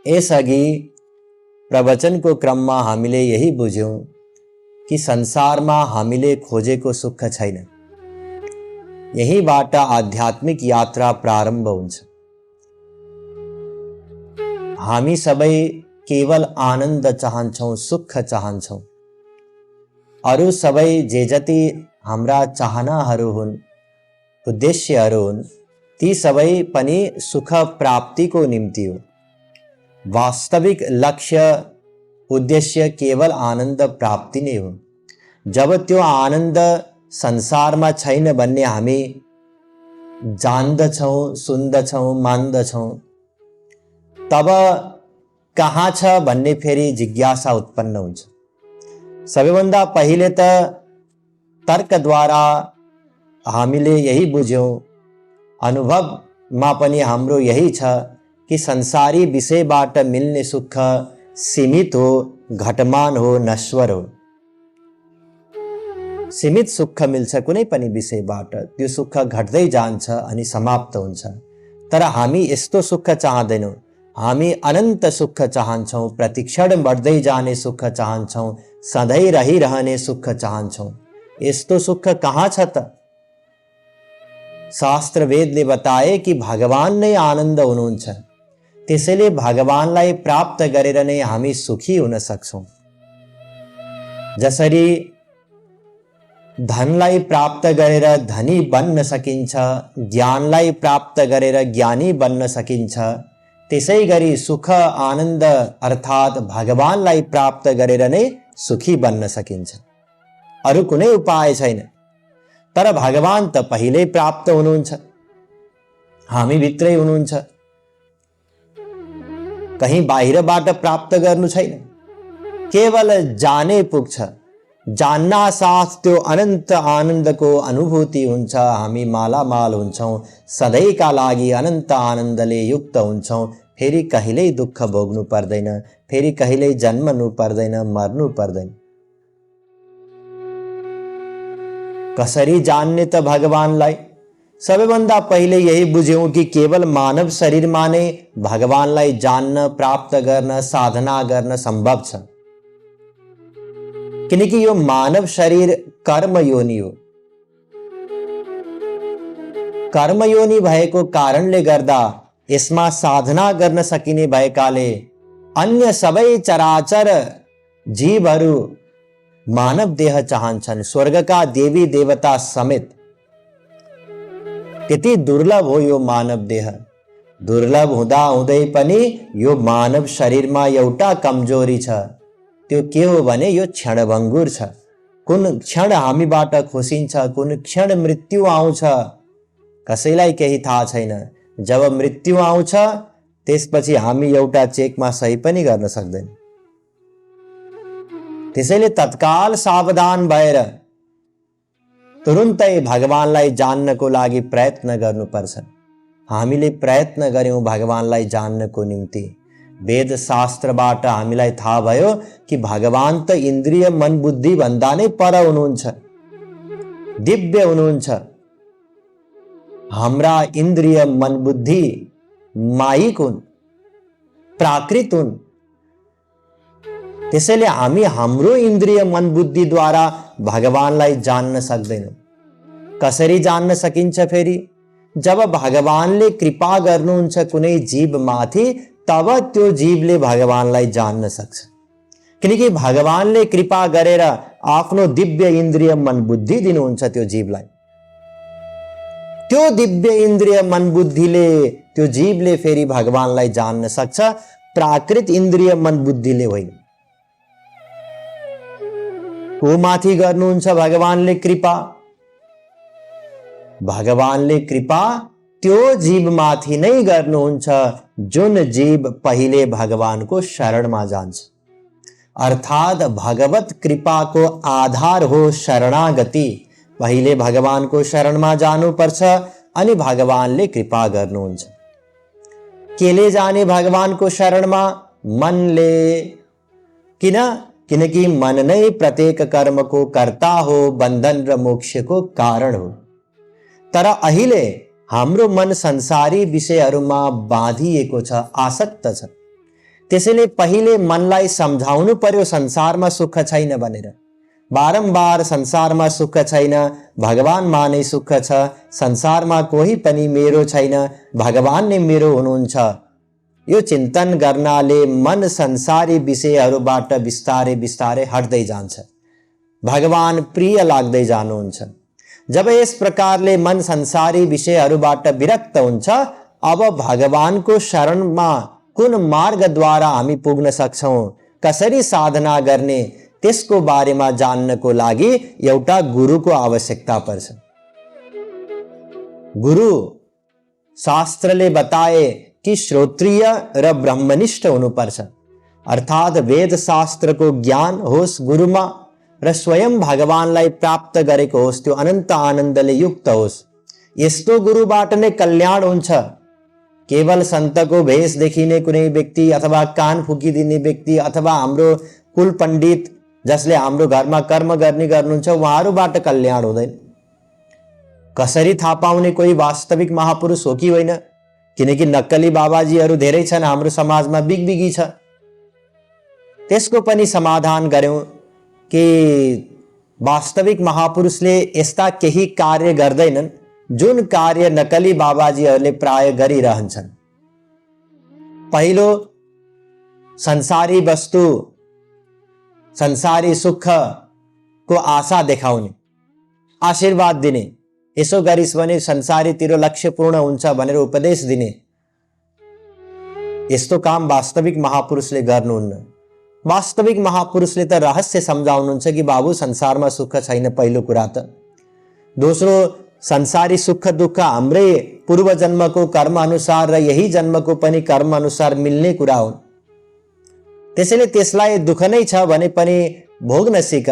यसअघि प्रवचनको क्रममा हामीले यही बुझ्यौं कि संसारमा हामीले खोजेको सुख छैन। यहीबाट आध्यात्मिक यात्रा प्रारम्भ हुन्छ। हामी सबै केवल आनन्द चाहन्छौं, सुख चाहन्छौं। अरू सबै जे जति हाम्रा चाहनाहरू हुन्, उद्देश्यहरू हुन्, ती सबै पनि सुख प्राप्तिको निम्ति हो। वास्तविक लक्ष्य उद्देश्य केवल आनन्द प्राप्ति नै हो। जब त्यो आनन्द संसारमा छैन भन्ने हामी जान्दछौं, सुन्दछौं, मान्दछौं, तब कहाँ छ भन्ने फेरि जिज्ञासा उत्पन्न हुन्छ। सबैभन्दा पहिले त तर्कद्वारा हामीले यही बुझ्यौं, अनुभवमा पनि हाम्रो यही छ कि संसारी विषयबाट मिल्ने सुख सीमित हो, घटमान हो, नश्वर हो। सीमित सुख मिल्छ कुनै पनि विषयबाट, त्यो सुख घट्दै जान्छ अनि समाप्त हुन्छ। तर हामी यस्तो सुख चाहदैनौं। हामी अनन्त सुख चाहन्छौं, प्रतिक्षण बढ्दै जाने सुख चाहन्छौं, सधैँ रहिरहने सुख चाहन्छौं। यस्तो सुख कहाँ छ त? शास्त्र वेदले बताए कि भगवान नै आनन्द हुनुहुन्छ। त्यसैले भगवानलाई प्राप्त गरेर नै हामी सुखी हुन सक्छौं। जसरी धनलाई प्राप्त गरेर धनी बन्न सकिन्छ, ज्ञानलाई प्राप्त गरेर ज्ञानी बन्न सकिन्छ, त्यसै गरी सुख आनन्द अर्थात् भगवानलाई प्राप्त गरेर नै सुखी बन्न सकिन्छ। अरू कुनै उपाय छैन। तर भगवान त पहिल्यै प्राप्त हुनुहुन्छ, हामी भित्रै हुनुहुन्छ। कहीं बाहिरबाट प्राप्त गर्नु छैन, केवल जाने पुग्छ। जान्ना साथ त्यो अनन्त आनन्दको अनुभूति हुन्छ। हामी मालामाल हुन्छौं, सधैँका लागि अनन्त आनन्दले युक्त हुन्छौं। फेरि कहिल्यै दुःख भोग्नु पर्दैन, फेरि कहिल्यै जन्मनु पर्दैन, मर्नु पर्दैन। कसरी जान्ने त भगवानलाई? सबैभन्दा पहिले यही बुझ्यौं कि केवल मानव शरीरमा नै भगवानलाई जान्न, प्राप्त गर्न, साधना गर्न सम्भव छ। किनकि यो मानव शरीर कर्मयोनि हो। कर्मयोनि भएको कारणले गर्दा यसमा साधना गर्न सकिने भएकाले अन्य सबै चराचर जीवहरू मानव देह चाहन्छन्, स्वर्गका देवी देवता समेत। त्यति दुर्लभ हो यो मानव देह। दुर्लभ हुँदा हुँदै पनि यो मानव शरीरमा एउटा कमजोरी छ। त्यो के हो भने यो क्षणभङ्गुर छ। कुन क्षण हामीबाट खोसिन्छ, कुन क्षण मृत्यु आउँछ, कसैलाई केही थाहा छैन। जब मृत्यु आउँछ त्यसपछि हामी एउटा चेकमा सही पनि गर्न सक्दैन। त्यसैले तत्काल सावधान भएर तुरुन्तै भगवानलाई जान्नको लागि प्रयत्न गर्नुपर्छ। हामीले प्रयत्न गर्यौं भगवानलाई जान्नको निम्ति। वेद शास्त्रबाट हामीलाई थाहा भयो कि भगवान त इन्द्रिय मन बुद्धि भन्दा नै पर हुनुहुन्छ, दिव्य हुनुहुन्छ। हाम्रा इन्द्रिय मन बुद्धि माइक हुन्, प्राकृत हुन्। त्यसैले हामी हाम्रो इन्द्रिय मन बुद्धिद्वारा भगवानलाई जान्न सक्दैनौं। कसरी जान्न सकिन्छ फेरि? जब भगवानले कृपा गर्नुहुन्छ कुनै जीवमाथि, तब त्यो जीवले भगवानलाई जान्न सक्छ। किनकि भगवानले कृपा गरेर आफ्नो दिव्य इन्द्रिय मन बुद्धि दिनुहुन्छ त्यो जीवलाई। त्यो दिव्य इन्द्रिय मन बुद्धिले त्यो जीवले फेरि भगवानलाई जान्न सक्छ, प्राकृत इन्द्रिय मन बुद्धिले होइन। को माथि गर्नुहुन्छ भगवानले कृपा? भगवानले कृपा त्यो जीवमाथि नै गर्नुहुन्छ जुन जीव पहिले भगवानको शरणमा जान्छ। अर्थात् भगवत कृपाको आधार हो शरणागति। पहिले भगवानको शरणमा जानुपर्छ अनि भगवानले कृपा गर्नुहुन्छ। केले जाने भगवानको शरणमा? मनले। किनकि मन नै प्रत्येक कर्मको कर्ता हो, बन्धन र मोक्षको कारण हो। तर अहिले हाम्रो मन संसारी विषयहरूमा बाँधिएको छ, आसक्त छ। त्यसैले पहिले मनलाई सम्झाउनु पर्यो संसारमा सुख छैन भनेर। बारम्बार संसारमा सुख छैन, भगवानमा नै सुख छ, संसारमा कोही पनि मेरो छैन, भगवान नै मेरो हुनुहुन्छ। यो चिन्तन गर्नाले मन संसारी विषयहरूबाट बिस्तारै बिस्तारै हट्दै जान्छ, भगवान प्रिय लाग्दै जानुहुन्छ। जब यस प्रकारले मन संसारी विषयहरूबाट विरक्त हुन्छ, अब भगवानको शरणमा कुन मार्गद्वारा हामी पुग्न सक्छौं, कसरी साधना गर्ने, त्यसको बारेमा जान्नको लागि एउटा गुरुको आवश्यकता पर्छ। गुरु शास्त्रले बताए कि श्रोत्रिय र ब्रह्मनिष्ठ हुनुपर्छ, अर्थात् वेद शास्त्रको ज्ञान होस् गुरुमा र स्वयं भगवानलाई प्राप्त गरेको होस्, त्यो अनन्त आनन्दले युक्त होस्। यस्तो गुरुबाट नै कल्याण हुन्छ। केवल सन्तको भेष देखिने कुनै व्यक्ति अथवा कान फुकिदिने व्यक्ति अथवा हाम्रो कुल पण्डित जसले हाम्रो घरमा कर्म गर्ने गर्नुहुन्छ, उहाँहरूबाट कल्याण हुँदैन। कसरी थाहा पाउने कोही वास्तविक महापुरुष हो कि होइन? किनकि नक्कली बाबाजीहरू धेरै छन् हाम्रो समाजमा, बिगबिगी छ। त्यसको पनि समाधान गर्यौं कि वास्तविक महापुरुषले यस्ता केही कार्य गर्दैनन् जुन कार्य नकली बाबाजीहरूले प्राय गरिरहन्छन्। पहिलो, संसारी वस्तु, संसारी सुख को आशा देखाउने, आशीर्वाद दिने, यसो गरिस् भने संसारी तेरो लक्ष्य पूर्ण हुन्छ भनेर उपदेश दिने, यस्तो काम वास्तविक महापुरुषले गर्नुहुन्न। वास्तविक महापुरुषले त रहस्य सम्झाउनुहुन्छ कि बाबु संसारमा सुख छैन, पहिलो कुरा त। दोस्रो, संसारी सुख दुःख हाम्रै पूर्व जन्मको कर्म अनुसार र यही जन्मको पनि कर्म अनुसार मिल्ने कुरा हुन्। त्यसैले त्यसलाई दुःख नै छ भने पनि भोग्न सिक।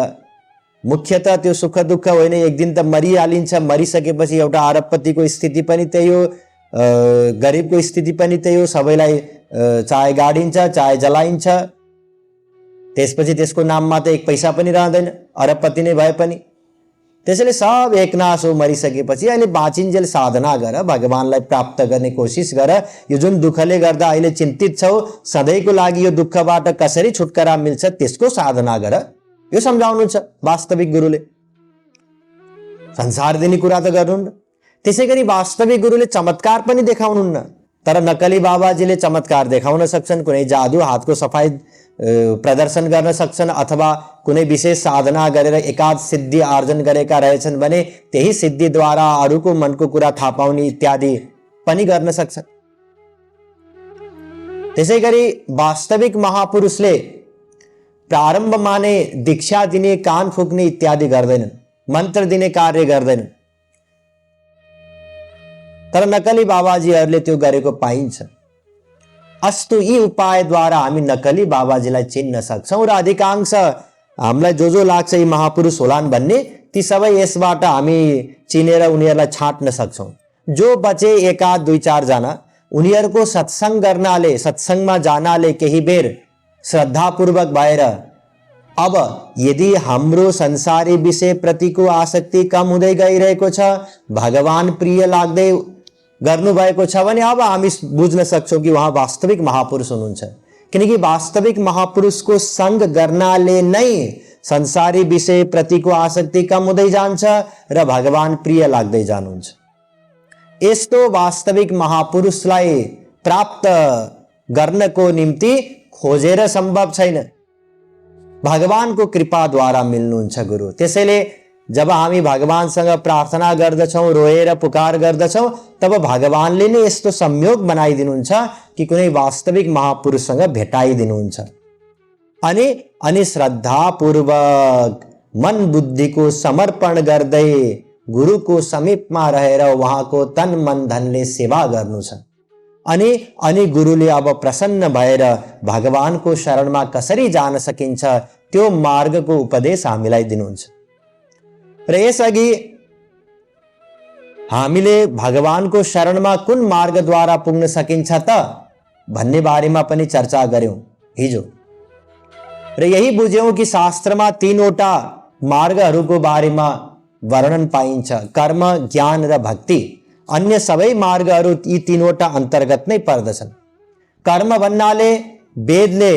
मुख्यतः त्यो सुख दुःख होइन, एक दिन त मरिहालिन्छ, मरिसकेपछि एउटा अरबपतिको स्थिति पनि त्यही हो, गरिबको स्थिति पनि त्यही हो, सबैलाई चाहे गाडिन्छ चाहे जलाइन्छ, त्यसपछि त्यसको नाममा त एक पैसा पनि रहँदैन, अरबपति नै भए पनि। त्यसैले सब एकनाश हो मरिसकेपछि। अहिले बाँचिन्जेल साधना गर, भगवानलाई प्राप्त गर्ने कोसिस गर। यो जुन दुःखले गर्दा अहिले चिन्तित छौ, सधैँको लागि यो दुःखबाट कसरी छुटकारा मिल्छ त्यसको साधना गर, यो सम्झाउनुहुन्छ वास्तविक गुरुले। संसार दिने कुरा त गर्नुहुन्न। त्यसै गरी वास्तविक गुरुले चमत्कार पनि देखाउनुहुन्न, तर नकली बाबाजीले चमत्कार देखाउन सक्छन्, कुनै जादु हातको सफाई प्रदर्शन गर्न सक्छन्, अथवा कुनै विशेष साधना गरेर एकाध सिद्धि आर्जन गरेका रहेछन् भने त्यही सिद्धिद्वारा अरूको मनको कुरा थाहा पाउने इत्यादि पनि गर्न सक्छन्। त्यसै गरी वास्तविक महापुरुषले प्रारम्भमा नै दीक्षा दिने, कान फुक्ने इत्यादि गर्दैनन्, मन्त्र दिने कार्य गर्दैनन्, तर नकली बाबाजीहरूले त्यो गरेको पाइन्छ। अस्तु, यी उपायद्वारा हामी नकली बाबाजीलाई चिन्न सक्छौं र अधिकांश हामीलाई जो लाग्छ यी महापुरुष होलान् भन्ने, ती सबै यसबाट हामी चिनेर उनीहरूलाई छाट्न सक्छौं। जो बचे एकाध दुई चार जना, उनीहरूको सत्संग गर्नाले, सत्संगमा जानाले केही बेर श्रद्धापूर्वक भएर, अब यदि हाम्रो संसारी विषय प्रतिको आसक्ति कम हुँदै गइरहेको छ, भगवान प्रिय लाग्दै गर्नु भएको छ भने अब हामी बुझ्न सक्छौं कि उहाँ वास्तविक महापुरुष हुनुहुन्छ। किनकि वास्तविक महापुरुषको संग गर्नाले नै संसारी विषय प्रतिको आसक्ति कम हुँदै जान्छ र भगवान प्रिय लाग्दै जानुहुन्छ। यस्तो वास्तविक महापुरुषलाई प्राप्त गर्नको निम्ति खोजेर सम्भव छैन, भगवानको कृपाद्वारा मिल्नुहुन्छ गुरु। त्यसैले जब हामी भगवानसँग प्रार्थना गर्दछौं, रोएर पुकार गर्दछौं, तब भगवानले नै यस्तो संयोग बनाइदिनुहुन्छ कि कुनै वास्तविक महापुरुषसँग भेटाइदिनुहुन्छ। अनि श्रद्धापूर्वक मन बुद्धिको समर्पण गर्दै गुरुको समीपमा रहेर उहाँको तन मन धनले सेवा गर्नु छ। अनि गुरुले अब प्रसन्न भएर भगवानको शरणमा कसरी जान सकिन्छ त्यो मार्गको उपदेश हामीलाई दिनुहुन्छ। र यसअघि हामीले भगवानको शरणमा कुन मार्गद्वारा पुग्न सकिन्छ त भन्ने बारेमा पनि चर्चा गर्यौं हिजो, र यही बुझ्यौं कि शास्त्रमा तीनवटा मार्गहरूको बारेमा वर्णन पाइन्छ, कर्म, ज्ञान र भक्ति। अन्य सबै मार्गहरू यी तीनवटा अन्तर्गत नै पर्दछन्। कर्म भन्नाले वेदले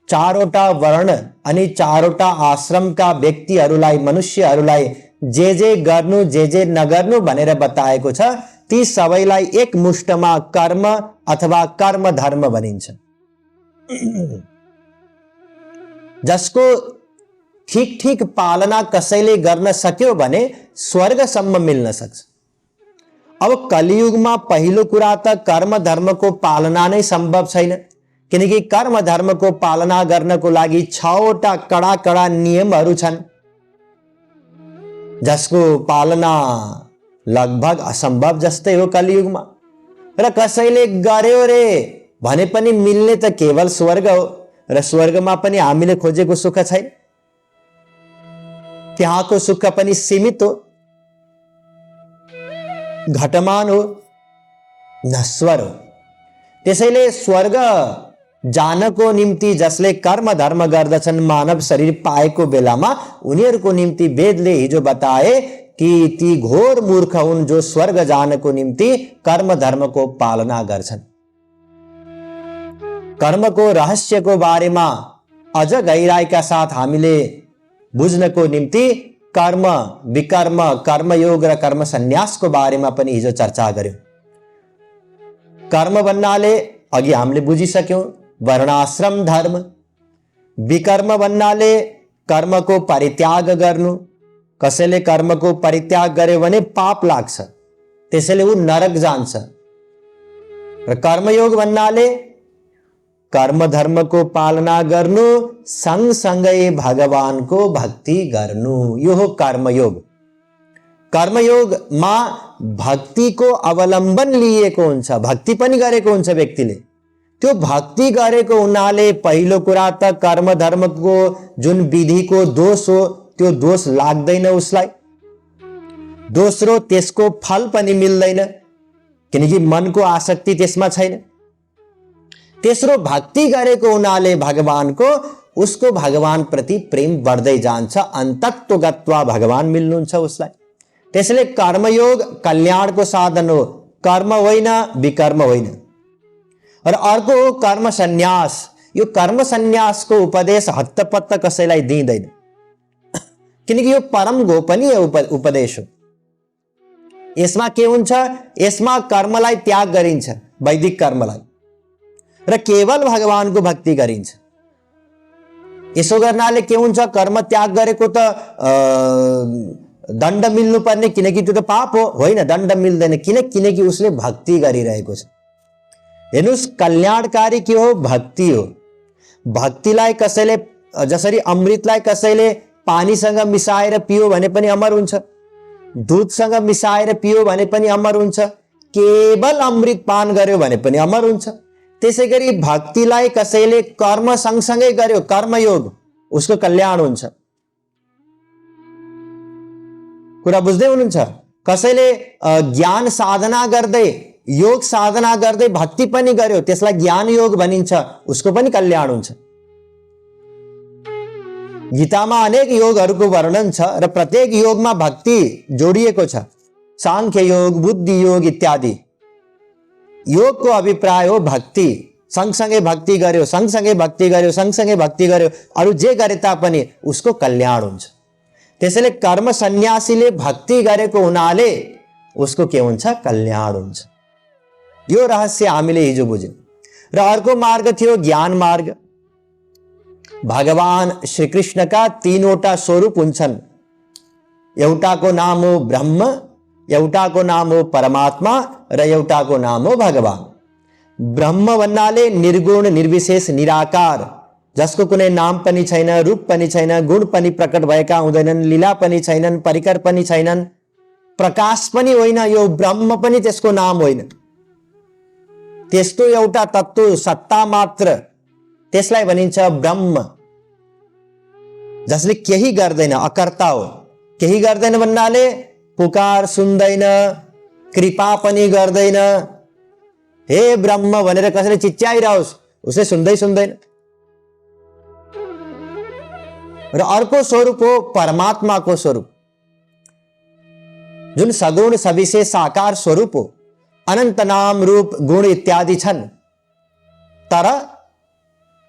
चारवटा वर्ण अनि चारवटा आश्रमका व्यक्तिहरूलाई मनुष्यहरूलाई जे गर्नु जे नगर्नु भनेर बताएको छ ती सबैलाई एक मुष्टमा कर्म अथवा कर्म धर्म भनिन्छ। जसको ठीक ठीक पालना कसैले गर्न सक्यो भने स्वर्गसम्म मिल्न सक्छ। अब कलियुगमा पहिलो कुरा त कर्म धर्मको पालना नै सम्भव छैन, किनकि कर्म धर्मको पालना गर्नको लागि 6वटा कडा कडा नियमहरू छन्, जसको पालना लगभग असम्भव जस्तै हो कलियुगमा। र कसैले गर्यो रे भने पनि मिल्ने त केवल स्वर्ग हो, र स्वर्गमा पनि हामीले खोजेको सुख छैन, त्यहाँको सुख पनि सीमित हो, घटमान हो, नश्वर हो। त्यसैले स्वर्ग जानको निम्ति जसले कर्म धर्म गर्दछन् मानव शरीर पाएको बेलामा उनीहरूको निम्ति वेदले हिजो बताए कि ती घोर मूर्ख हुन् जो स्वर्ग जानको निम्ति कर्म धर्मको पालना गर्छन्। कर्मको रहस्यको बारेमा अझ गहिराईका साथ हामीले बुझ्नको निम्ति कर्म विकर्म कर्मयोग र कर्म सन्यासको बारेमा पनि हिजो चर्चा गर्यौं। कर्म भन्नाले अघि हामीले बुझिसक्यौं वर्णाश्रम धर्म, विकर्म भन्नाले कर्मको परित्याग गर्नु, कसैले कर्मको परित्याग गर्यो भने पाप लाग्छ, त्यसैले ऊ नरक जान्छ। र कर्मयोग भन्नाले कर्म धर्मको पालना गर्नु सँगसँगै भगवानको भक्ति गर्नु, यो हो कर्मयोग। कर्मयोगमा भक्तिको अवलम्बन लिएको हुन्छ, भक्ति पनि गरेको हुन्छ व्यक्तिले। त्यो भक्ति गरेको हुनाले पहिलो कुरा त कर्म धर्मको जुन विधिको दोष हो त्यो दोष लाग्दैन उसलाई। दोस्रो, त्यसको फल पनि मिल्दैन, किनकि मनको आसक्ति त्यसमा छैन। तेस्रो, भक्ति गरेको हुनाले भगवानको उसको भगवान प्रति प्रेम बढ्दै जान्छ, अन्तत्व गत्वा भगवान मिल्नुहुन्छ उसलाई। त्यसैले कर्मयोग कल्याणको साधन हो, कर्म होइन विकर्म होइन। र अर्को हो कर्म सन्यास। यो कर्म सन्यासको उपदेश हत्तपत्त कसैलाई दिँदैन, किनकि यो परम गोपनीय उपदेश हो। यसमा के हुन्छ, यसमा कर्मलाई त्याग गरिन्छ, वैदिक कर्मलाई, र केवल भगवानको भक्ति गरिन्छ। यसो गर्नाले के हुन्छ, कर्म त्याग गरेको त दण्ड मिल्नु पर्ने, किनकि त्यो त पाप हो, होइन दण्ड मिल्दैन, किनकि उसले भक्ति गरिरहेको छ। हेर्नुस्, कल्याणकारी के हो, भक्ति हो। भक्तिलाई कसैले जसरी अमृतलाई कसैले पानीसँग मिसाएर पियो भने पनि अमर हुन्छ, दूधसँग मिसाएर पियो भने पनि अमर हुन्छ, केवल अमृत पान गर्यो भने पनि अमर हुन्छ। त्यसैगरी भक्तिलाई कसैले कर्म सँगसँगै गर्यो, कर्मयोग, उसको कल्याण हुन्छ। कुरा बुझ्दै हुनुहुन्छ? कसैले ज्ञान साधना गर्दै योग साधना गर्दै भक्ति पनि गर्यो, त्यसलाई ज्ञान योग भनिन्छ, उसको पनि कल्याण हुन्छ। गीतामा अनेक योगहरूको वर्णन छ र प्रत्येक योगमा भक्ति जोडिएको छ, सांख्य योग, बुद्धि योग इत्यादि। योगको अभिप्राय हो भक्ति, सँगसँगै भक्ति गर्यो, सँगसँगै भक्ति गर्यो, सँगसँगै भक्ति गर्यो, अरू जे गरे तापनि उसको कल्याण हुन्छ। त्यसैले कर्म सन्यासीले भक्ति गरेको हुनाले उसको के हुन्छ, कल्याण हुन्छ। यो रहस्य हामीले हिजो बुझ्यौं। र अर्को मार्ग थियो ज्ञान मार्ग। भगवान श्री कृष्णका 3वटा स्वरूप हुन्छन्, एउटाको नाम हो ब्रह्म, एउटाको नाम हो परमात्मा र एउटाको नाम हो भगवान। ब्रह्म भन्नाले निर्गुण निर्विशेष निराकार, जसको कुनै नाम पनि छैन, रूप पनि छैन, गुण पनि प्रकट भएका हुँदैनन्, लीला पनि छैनन्, परिकर पनि छैनन्, प्रकाश पनि होइन, यो ब्रह्म पनि त्यसको नाम होइन। त्यस्तो एउटा तत्त्व सत्ता मात्र, त्यसलाई भनिन्छ ब्रह्म, जसले केही गर्दैन, अकर्ता हो। केही गर्दैन भन्नाले पुकार सुन्दैन, कृपा पनि गर्दैन, हे ब्रह्म भनेर कसैले चिच्याइरहोस् उसले सुन्दैन। र अर्को स्वरूप हो परमात्माको स्वरूप, जुन सगुण सविशेष साकार स्वरूप हो, अनंत नाम रूप गुण इत्यादि छन्, तर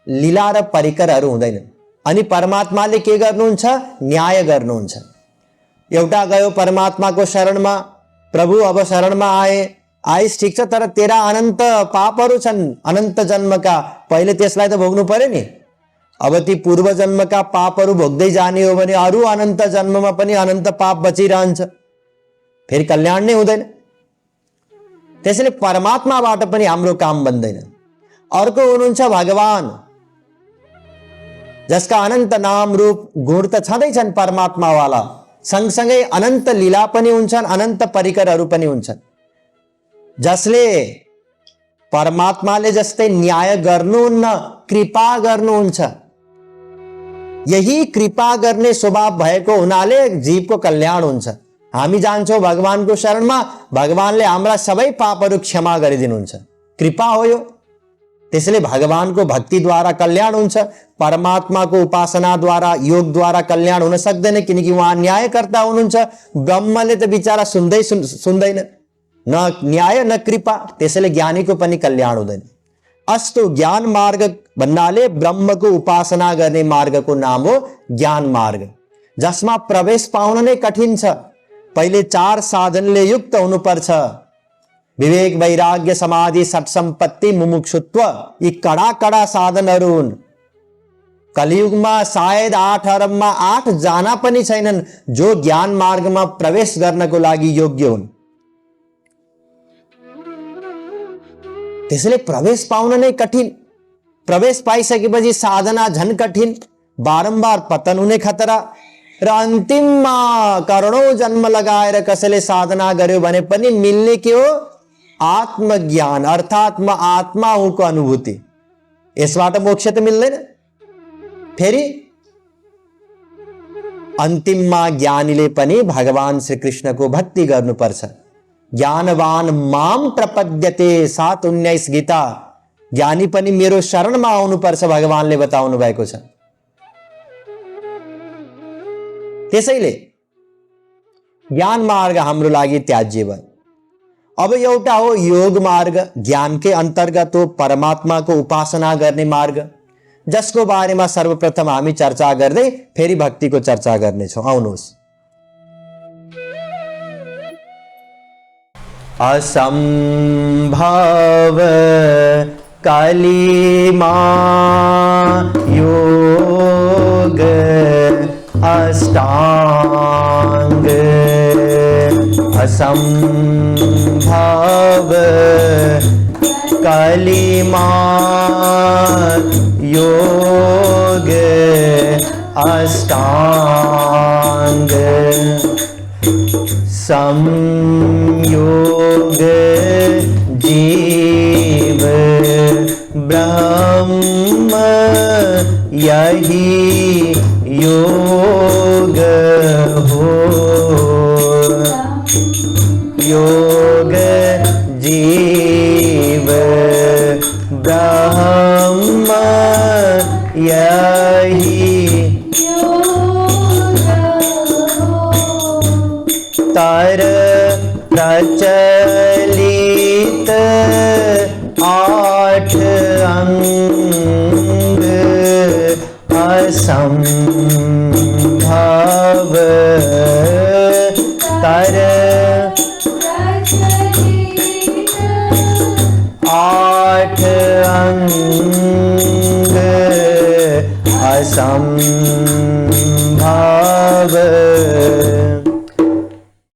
लीला र परिकरहरू हुँदैन अनि परमात्माले के गर्नुहुन्छ न्याय गर्नुहुन्छ। एउटा गयो परमात्माको शरणमा, प्रभु अब शरणमा आइस ठीक छ, तर तेरा अनन्त पापहरू छन् अनन्त जन्मका, पहिले त्यसलाई त भोग्नु पर्यो नि। अब ती पूर्व जन्मका पापहरू भोग्दै जाने हो भने अरू अनन्त जन्ममा पनि अनन्त पाप बचिरहन्छ, फेरि कल्याण नै हुँदैन। त्यसैले परमात्माबाट पनि हाम्रो काम बन्दैन। अर्को हुनुहुन्छ भगवान, जसका अनन्त नाम रूप गुण त छँदैछन् परमात्मावाला, सँगसँगै अनन्त लीला पनि हुन्छन्, अनन्त परिकरहरू पनि हुन्छन्, जसले परमात्माले जस्तै न्याय गर्नुहुन्न, कृपा गर्नुहुन्छ। यही कृपा गर्ने स्वभाव भएको हुनाले जीवको कल्याण हुन्छ। हामी जान्छौँ भगवानको शरणमा, भगवानले हाम्रा सबै पापहरू क्षमा गरिदिनुहुन्छ, कृपा हो यो। त्यसैले भगवानको भक्तिद्वारा कल्याण हुन्छ, परमात्माको उपासनाद्वारा योगद्वारा कल्याण हुन सक्दैन, किनकि उहाँ न्यायकर्ता हुनुहुन्छ। ब्रह्मले त बिचारा सुन्दैन, न न्याय न कृपा, त्यसैले ज्ञानीको पनि कल्याण हुँदैन। अस्तो ज्ञान मार्ग भन्नाले ब्रह्मको उपासना गर्ने मार्गको नाम हो ज्ञान मार्ग, जसमा प्रवेश पाउन नै कठिन छ। पहिले 4 साधनले युक्त हुनुपर्छ, विवेक वैराग्य समाधि सट सम्पत्ति मुमुक्षुत्व, यी कडा कडा साधनहरू हुन्। कलियुगमा सायद 8 अरबमा 8 जना पनि छैनन् जो ज्ञान मार्गमा प्रवेश गर्नको लागि योग्य हुन्। त्यसैले प्रवेश पाउन नै कठिन, प्रवेश पाइसकेपछि साधना झन कठिन, बारम्बार पतन हुने खतरा र अन्तिममा करोडौं जन्म लगाएर कसैले साधना गर्यो भने पनि मिल्ने के हो आत्मज्ञान, अर्थात् म आत्मा हुँको अनुभूति। यसबाट मोक्ष त मिल्दैन। फेरि अन्तिममा ज्ञानीले पनि भगवान श्री कृष्णको भक्ति गर्नुपर्छ। ज्ञानवान माम प्रपद्यते 7:19 गीता। ज्ञानी पनि मेरो शरणमा आउनुपर्छ भगवानले बताउनु भएको छ। त्यसैले ज्ञान मार्ग हाम्रो लागि त्याज्य भयो। अब एउटा हो योग मार्ग, ज्ञानकै अन्तर्गत हो परमात्माको उपासना गर्ने मार्ग, जसको बारेमा सर्वप्रथम हामी चर्चा गर्दै फेरि भक्तिको चर्चा गर्नेछौँ। आउनुहोस्। असंभव कलिमा योग अष्टांग, असंभव कलिमा योग अष्टांग, संयोग जीव ब्रह्म यही योग हो, योग जीव ब्रह्म यही तर प्रचलित 8 अंग, असंभव तर 8 अंग, असंभव